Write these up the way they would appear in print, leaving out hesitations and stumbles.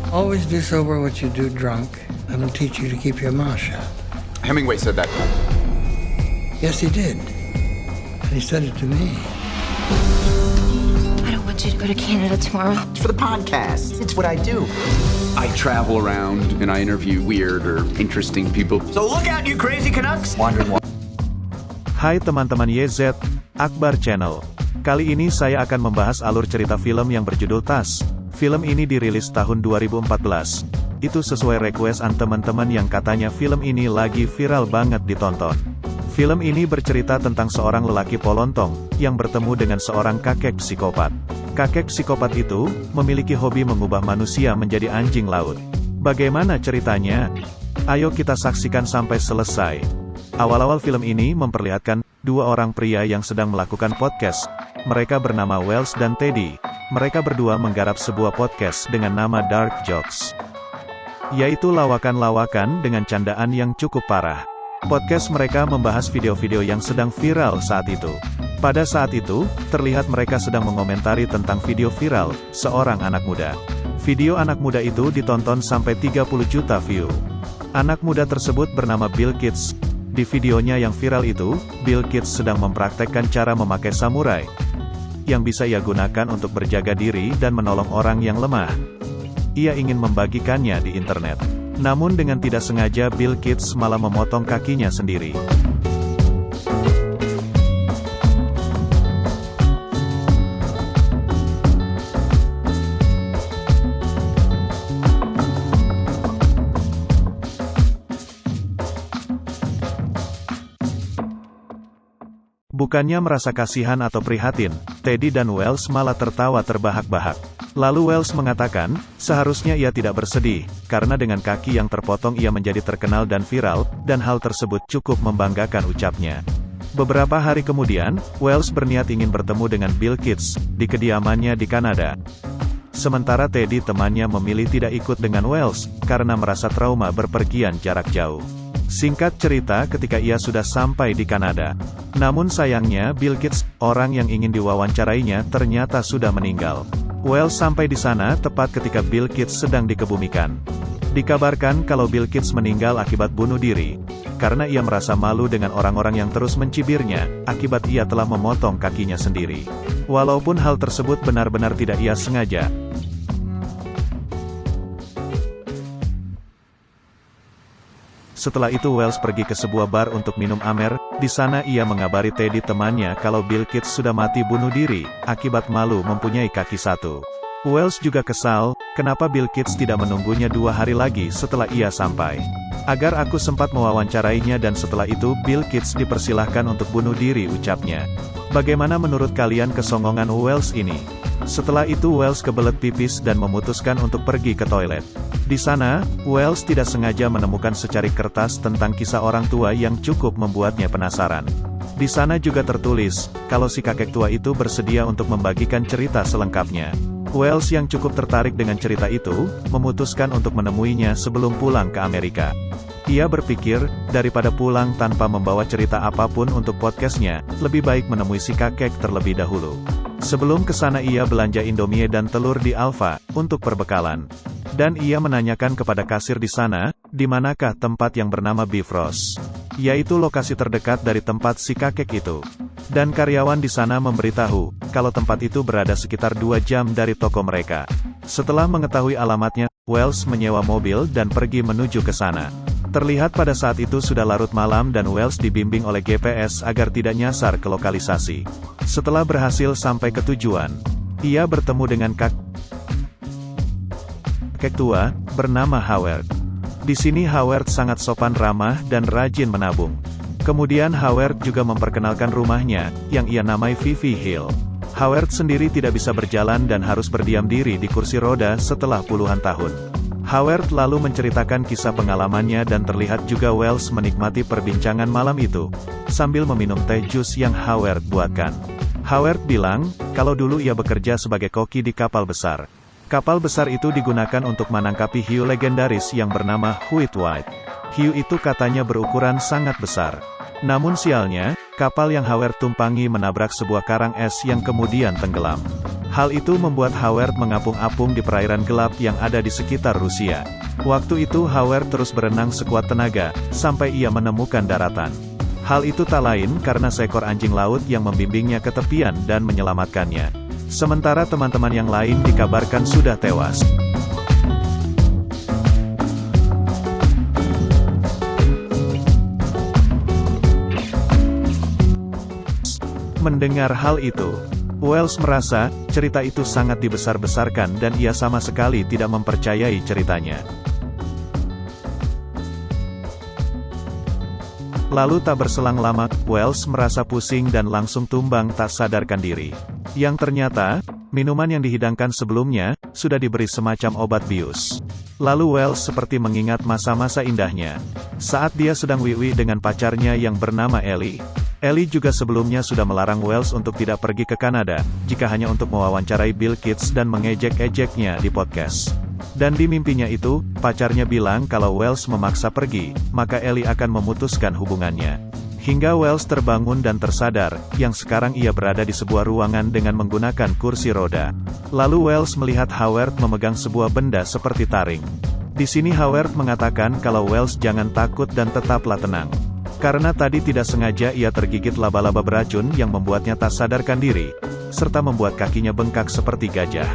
Always do sober what you do drunk. That'll teach you to keep your mouth shut. Hemingway said that. Yes, he did. And he said it to me. I don't want you to go to Canada tomorrow. It's for the podcast. It's what I do. I travel around and I interview weird or interesting people. So look out, you crazy Canucks! Wandering why. Hai teman-teman YZ, Akbar Channel. Kali ini saya akan membahas alur cerita film yang berjudul Tas. Film ini dirilis tahun 2014. Itu sesuai requestan teman-teman yang katanya film ini lagi viral banget ditonton. Film ini bercerita tentang seorang lelaki polontong, yang bertemu dengan seorang kakek psikopat. Kakek psikopat itu, memiliki hobi mengubah manusia menjadi anjing laut. Bagaimana ceritanya? Ayo kita saksikan sampai selesai. Awal-awal film ini memperlihatkan, dua orang pria yang sedang melakukan podcast. Mereka bernama Wells dan Teddy. Mereka berdua menggarap sebuah podcast dengan nama Dark Jokes. Yaitu lawakan-lawakan dengan candaan yang cukup parah. Podcast mereka membahas video-video yang sedang viral saat itu. Pada saat itu, terlihat mereka sedang mengomentari tentang video viral, seorang anak muda. Video anak muda itu ditonton sampai 30 juta view. Anak muda tersebut bernama Bill Gates. Di videonya yang viral itu, Bill Gates sedang mempraktekkan cara memakai samurai, yang bisa ia gunakan untuk berjaga diri dan menolong orang yang lemah. Ia ingin membagikannya di internet. Namun dengan tidak sengaja Bill Gates malah memotong kakinya sendiri. Bukannya merasa kasihan atau prihatin, Teddy dan Wells malah tertawa terbahak-bahak. Lalu Wells mengatakan, seharusnya ia tidak bersedih, karena dengan kaki yang terpotong ia menjadi terkenal dan viral, dan hal tersebut cukup membanggakan ucapnya. Beberapa hari kemudian, Wells berniat ingin bertemu dengan Bill Gates, di kediamannya di Kanada. Sementara Teddy temannya memilih tidak ikut dengan Wells, karena merasa trauma berpergian jarak jauh. Singkat cerita ketika ia sudah sampai di Kanada. Namun sayangnya Bill Gates, orang yang ingin diwawancarainya ternyata sudah meninggal. Wells sampai di sana tepat ketika Bill Gates sedang dikebumikan. Dikabarkan kalau Bill Gates meninggal akibat bunuh diri, karena ia merasa malu dengan orang-orang yang terus mencibirnya, akibat ia telah memotong kakinya sendiri. Walaupun hal tersebut benar-benar tidak ia sengaja. Setelah itu Wells pergi ke sebuah bar untuk minum amer. Di sana ia mengabari Teddy temannya kalau Bill Gates sudah mati bunuh diri, akibat malu mempunyai kaki satu. Wells juga kesal, kenapa Bill Gates tidak menunggunya 2 hari lagi setelah ia sampai. Agar aku sempat mewawancarainya dan setelah itu Bill Gates dipersilahkan untuk bunuh diri ucapnya. Bagaimana menurut kalian kesongongan Wells ini? Setelah itu Wells kebelet pipis dan memutuskan untuk pergi ke toilet. Di sana, Wells tidak sengaja menemukan secari kertas tentang kisah orang tua yang cukup membuatnya penasaran. Di sana juga tertulis, kalau si kakek tua itu bersedia untuk membagikan cerita selengkapnya. Wells yang cukup tertarik dengan cerita itu, memutuskan untuk menemuinya sebelum pulang ke Amerika. Ia berpikir, daripada pulang tanpa membawa cerita apapun untuk podcastnya, lebih baik menemui si kakek terlebih dahulu. Sebelum kesana ia belanja Indomie dan telur di Alfa, untuk perbekalan. Dan ia menanyakan kepada kasir di sana, di manakah tempat yang bernama Bifrost, yaitu lokasi terdekat dari tempat si kakek itu. Dan karyawan di sana memberitahu, kalau tempat itu berada sekitar 2 jam dari toko mereka. Setelah mengetahui alamatnya, Wells menyewa mobil dan pergi menuju ke sana. Terlihat pada saat itu sudah larut malam dan Wells dibimbing oleh GPS agar tidak nyasar ke lokalisasi. Setelah berhasil sampai ke tujuan, ia bertemu dengan kakek tua, bernama Howard. Di sini Howard sangat sopan ramah dan rajin menabung. Kemudian Howard juga memperkenalkan rumahnya, yang ia namai Vivi Hill. Howard sendiri tidak bisa berjalan dan harus berdiam diri di kursi roda setelah puluhan tahun. Howard lalu menceritakan kisah pengalamannya dan terlihat juga Wells menikmati perbincangan malam itu, sambil meminum teh jus yang Howard buatkan. Howard bilang, kalau dulu ia bekerja sebagai koki di kapal besar. Kapal besar itu digunakan untuk menangkapi hiu legendaris yang bernama Huit White. Hiu itu katanya berukuran sangat besar. Namun sialnya, kapal yang Howard tumpangi menabrak sebuah karang es yang kemudian tenggelam. Hal itu membuat Howard mengapung-apung di perairan gelap yang ada di sekitar Rusia. Waktu itu Howard terus berenang sekuat tenaga, sampai ia menemukan daratan. Hal itu tak lain karena seekor anjing laut yang membimbingnya ke tepian dan menyelamatkannya. Sementara teman-teman yang lain dikabarkan sudah tewas. Mendengar hal itu, Wells merasa, cerita itu sangat dibesar-besarkan dan ia sama sekali tidak mempercayai ceritanya. Lalu tak berselang lama, Wells merasa pusing dan langsung tumbang tak sadarkan diri. Yang ternyata, minuman yang dihidangkan sebelumnya, sudah diberi semacam obat bius. Lalu Wells seperti mengingat masa-masa indahnya. Saat dia sedang wiwi dengan pacarnya yang bernama Ellie. Ellie juga sebelumnya sudah melarang Wells untuk tidak pergi ke Kanada, jika hanya untuk mewawancarai Bill Gates dan mengejek-ejeknya di podcast. Dan di mimpinya itu, pacarnya bilang kalau Wells memaksa pergi, maka Ellie akan memutuskan hubungannya. Hingga Wells terbangun dan tersadar, yang sekarang ia berada di sebuah ruangan dengan menggunakan kursi roda. Lalu Wells melihat Howard memegang sebuah benda seperti taring. Di sini Howard mengatakan kalau Wells jangan takut dan tetaplah tenang. Karena tadi tidak sengaja ia tergigit laba-laba beracun yang membuatnya tak sadarkan diri, serta membuat kakinya bengkak seperti gajah.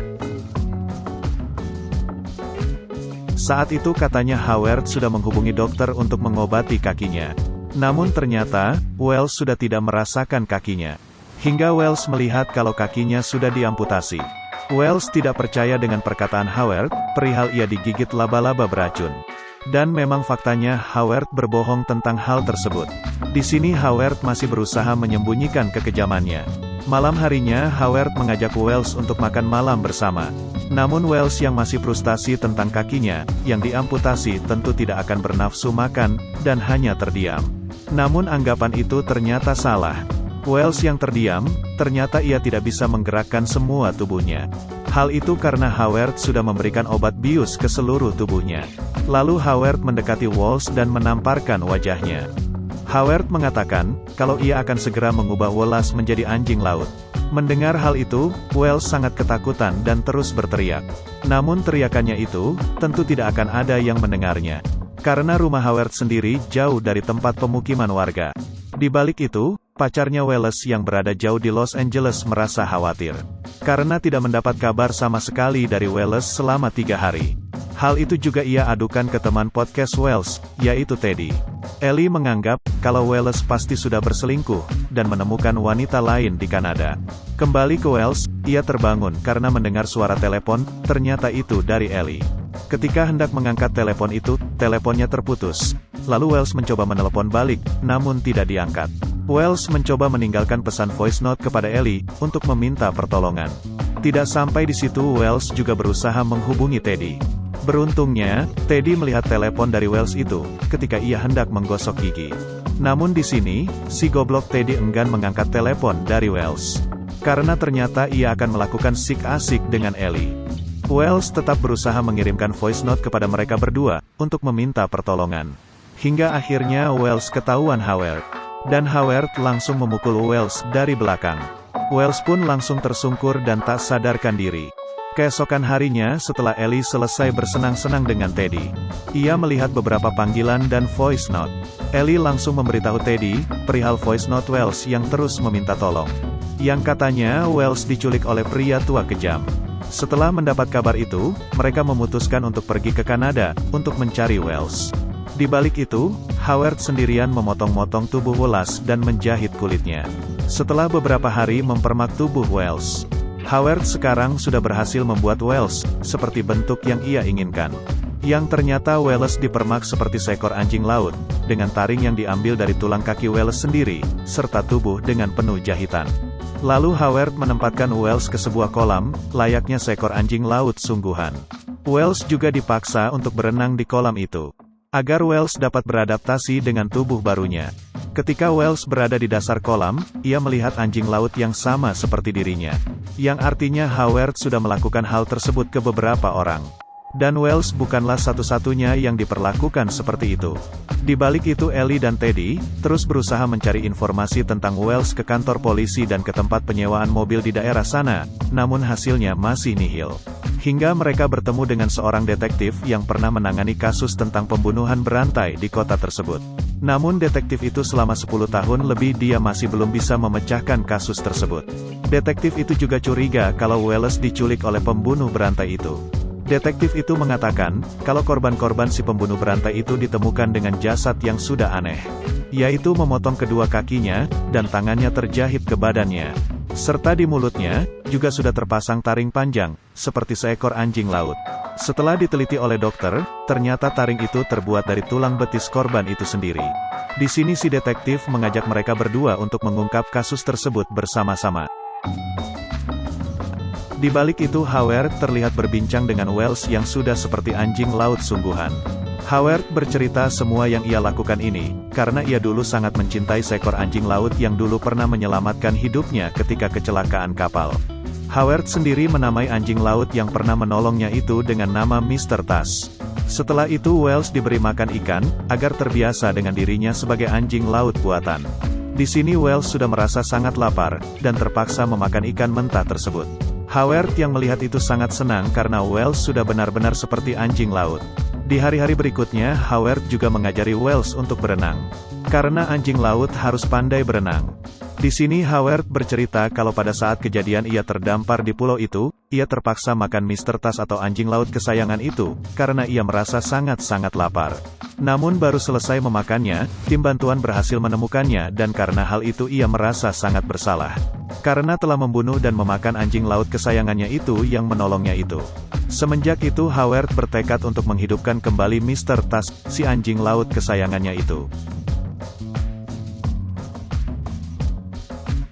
Saat itu katanya Howard sudah menghubungi dokter untuk mengobati kakinya. Namun ternyata, Wells sudah tidak merasakan kakinya. Hingga Wells melihat kalau kakinya sudah diamputasi. Wells tidak percaya dengan perkataan Howard, perihal ia digigit laba-laba beracun. Dan memang faktanya Howard berbohong tentang hal tersebut. Di sini Howard masih berusaha menyembunyikan kekejamannya. Malam harinya Howard mengajak Wells untuk makan malam bersama. Namun Wells yang masih frustasi tentang kakinya, yang diamputasi tentu tidak akan bernafsu makan, dan hanya terdiam. Namun anggapan itu ternyata salah. Wells yang terdiam, ternyata ia tidak bisa menggerakkan semua tubuhnya. Hal itu karena Howard sudah memberikan obat bius ke seluruh tubuhnya. Lalu Howard mendekati Wells dan menamparkan wajahnya. Howard mengatakan, kalau ia akan segera mengubah Wells menjadi anjing laut. Mendengar hal itu, Wells sangat ketakutan dan terus berteriak. Namun teriakannya itu, tentu tidak akan ada yang mendengarnya. Karena rumah Howard sendiri jauh dari tempat pemukiman warga. Di balik itu, pacarnya Wells yang berada jauh di Los Angeles merasa khawatir. Karena tidak mendapat kabar sama sekali dari Wells selama 3 hari. Hal itu juga ia adukan ke teman podcast Wells, yaitu Teddy. Ellie menganggap, kalau Wells pasti sudah berselingkuh, dan menemukan wanita lain di Kanada. Kembali ke Wells, ia terbangun karena mendengar suara telepon, ternyata itu dari Ellie. Ketika hendak mengangkat telepon itu, teleponnya terputus. Lalu Wells mencoba menelepon balik, namun tidak diangkat. Wells mencoba meninggalkan pesan voice note kepada Ellie, untuk meminta pertolongan. Tidak sampai di situ Wells juga berusaha menghubungi Teddy. Beruntungnya, Teddy melihat telepon dari Wells itu, ketika ia hendak menggosok gigi. Namun di sini, si goblok Teddy enggan mengangkat telepon dari Wells. Karena ternyata ia akan melakukan sik-asik dengan Ellie. Wells tetap berusaha mengirimkan voice note kepada mereka berdua, untuk meminta pertolongan. Hingga akhirnya Wells ketahuan Howard. Dan Howard langsung memukul Wells dari belakang. Wells pun langsung tersungkur dan tak sadarkan diri. Keesokan harinya setelah Ellie selesai bersenang-senang dengan Teddy, ia melihat beberapa panggilan dan voice note. Ellie langsung memberitahu Teddy, perihal voice note Wells yang terus meminta tolong. Yang katanya Wells diculik oleh pria tua kejam. Setelah mendapat kabar itu, mereka memutuskan untuk pergi ke Kanada, untuk mencari Wells. Di balik itu, Howard sendirian memotong-motong tubuh Wells dan menjahit kulitnya. Setelah beberapa hari mempermak tubuh Wells, Howard sekarang sudah berhasil membuat Wells seperti bentuk yang ia inginkan. Yang ternyata Wells dipermak seperti seekor anjing laut, dengan taring yang diambil dari tulang kaki Wells sendiri, serta tubuh dengan penuh jahitan. Lalu Howard menempatkan Wells ke sebuah kolam, layaknya seekor anjing laut sungguhan. Wells juga dipaksa untuk berenang di kolam itu, agar Wells dapat beradaptasi dengan tubuh barunya. Ketika Wells berada di dasar kolam, ia melihat anjing laut yang sama seperti dirinya. Yang artinya Howard sudah melakukan hal tersebut ke beberapa orang. Dan Wells bukanlah satu-satunya yang diperlakukan seperti itu. Di balik itu Ellie dan Teddy terus berusaha mencari informasi tentang Wells ke kantor polisi dan ke tempat penyewaan mobil di daerah sana, namun hasilnya masih nihil. Hingga mereka bertemu dengan seorang detektif yang pernah menangani kasus tentang pembunuhan berantai di kota tersebut. Namun detektif itu selama 10 tahun lebih dia masih belum bisa memecahkan kasus tersebut. Detektif itu juga curiga kalau Wells diculik oleh pembunuh berantai itu. Detektif itu mengatakan, kalau korban-korban si pembunuh berantai itu ditemukan dengan jasad yang sudah aneh. Yaitu memotong kedua kakinya, dan tangannya terjahit ke badannya. Serta di mulutnya, juga sudah terpasang taring panjang, seperti seekor anjing laut. Setelah diteliti oleh dokter, ternyata taring itu terbuat dari tulang betis korban itu sendiri. Di sini si detektif mengajak mereka berdua untuk mengungkap kasus tersebut bersama-sama. Di balik itu Howard terlihat berbincang dengan Wells yang sudah seperti anjing laut sungguhan. Howard bercerita semua yang ia lakukan ini, karena ia dulu sangat mencintai seekor anjing laut yang dulu pernah menyelamatkan hidupnya ketika kecelakaan kapal. Howard sendiri menamai anjing laut yang pernah menolongnya itu dengan nama Mr. Tas. Setelah itu Wells diberi makan ikan, agar terbiasa dengan dirinya sebagai anjing laut buatan. Di sini Wells sudah merasa sangat lapar, dan terpaksa memakan ikan mentah tersebut. Howard yang melihat itu sangat senang karena Wells sudah benar-benar seperti anjing laut. Di hari-hari berikutnya, Howard juga mengajari Wells untuk berenang. Karena anjing laut harus pandai berenang. Di sini Howard bercerita kalau pada saat kejadian ia terdampar di pulau itu, ia terpaksa makan Mr. Tas atau anjing laut kesayangan itu, karena ia merasa sangat-sangat lapar. Namun baru selesai memakannya, tim bantuan berhasil menemukannya dan karena hal itu ia merasa sangat bersalah. Karena telah membunuh dan memakan anjing laut kesayangannya itu yang menolongnya itu. Semenjak itu Howard bertekad untuk menghidupkan kembali Mr. Tas, si anjing laut kesayangannya itu.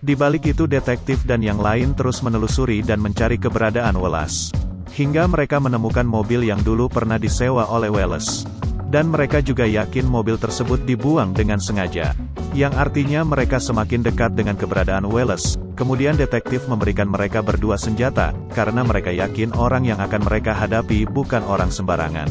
Di balik itu detektif dan yang lain terus menelusuri dan mencari keberadaan Wallace. Hingga mereka menemukan mobil yang dulu pernah disewa oleh Wallace. Dan mereka juga yakin mobil tersebut dibuang dengan sengaja. Yang artinya mereka semakin dekat dengan keberadaan Wallace. Kemudian detektif memberikan mereka berdua senjata, karena mereka yakin orang yang akan mereka hadapi bukan orang sembarangan.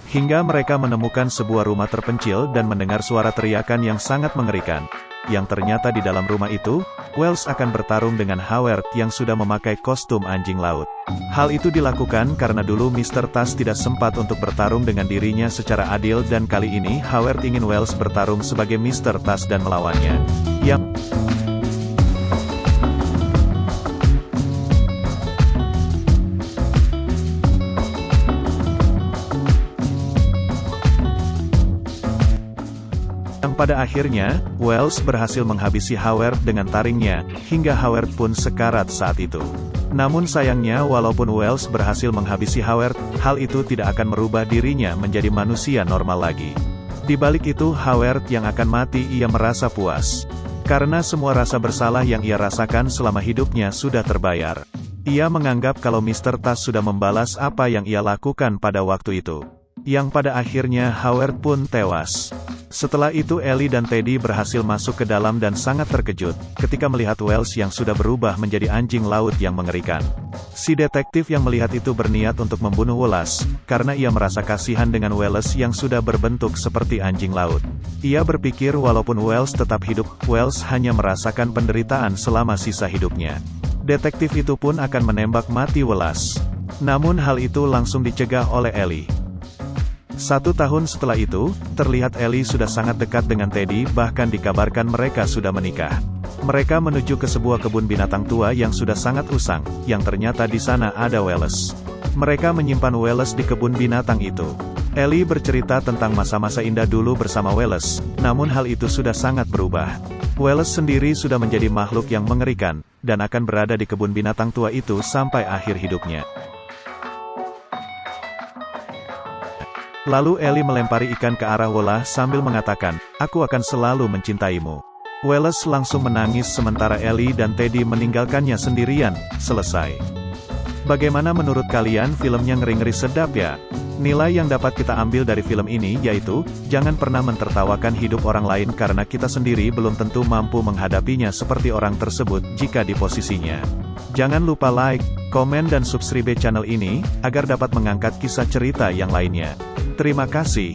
Hingga mereka menemukan sebuah rumah terpencil dan mendengar suara teriakan yang sangat mengerikan. Yang ternyata di dalam rumah itu, Wells akan bertarung dengan Howard yang sudah memakai kostum anjing laut. Hal itu dilakukan karena dulu Mr. Tas tidak sempat untuk bertarung dengan dirinya secara adil dan kali ini Howard ingin Wells bertarung sebagai Mr. Tas dan melawannya. Pada akhirnya, Wells berhasil menghabisi Howard dengan taringnya, hingga Howard pun sekarat saat itu. Namun sayangnya walaupun Wells berhasil menghabisi Howard, hal itu tidak akan merubah dirinya menjadi manusia normal lagi. Di balik itu Howard yang akan mati ia merasa puas. Karena semua rasa bersalah yang ia rasakan selama hidupnya sudah terbayar. Ia menganggap kalau Mr. Tas sudah membalas apa yang ia lakukan pada waktu itu. Yang pada akhirnya Howard pun tewas. Setelah itu Ellie dan Teddy berhasil masuk ke dalam dan sangat terkejut, ketika melihat Wells yang sudah berubah menjadi anjing laut yang mengerikan. Si detektif yang melihat itu berniat untuk membunuh Wallace, karena ia merasa kasihan dengan Wallace yang sudah berbentuk seperti anjing laut. Ia berpikir walaupun Wells tetap hidup, Wells hanya merasakan penderitaan selama sisa hidupnya. Detektif itu pun akan menembak mati Wallace. Namun hal itu langsung dicegah oleh Ellie. 1 tahun setelah itu, terlihat Ellie sudah sangat dekat dengan Teddy, bahkan dikabarkan mereka sudah menikah. Mereka menuju ke sebuah kebun binatang tua yang sudah sangat usang, yang ternyata di sana ada Wallace. Mereka menyimpan Wallace di kebun binatang itu. Ellie bercerita tentang masa-masa indah dulu bersama Wallace, namun hal itu sudah sangat berubah. Wallace sendiri sudah menjadi makhluk yang mengerikan, dan akan berada di kebun binatang tua itu sampai akhir hidupnya. Lalu Ellie melempari ikan ke arah Wallace sambil mengatakan, "Aku akan selalu mencintaimu." Wallace langsung menangis sementara Ellie dan Teddy meninggalkannya sendirian. Selesai. Bagaimana menurut kalian filmnya ngeri-ngeri sedap ya? Nilai yang dapat kita ambil dari film ini yaitu, jangan pernah mentertawakan hidup orang lain karena kita sendiri belum tentu mampu menghadapinya seperti orang tersebut jika di posisinya. Jangan lupa like, komen dan subscribe channel ini, agar dapat mengangkat kisah cerita yang lainnya. Terima kasih.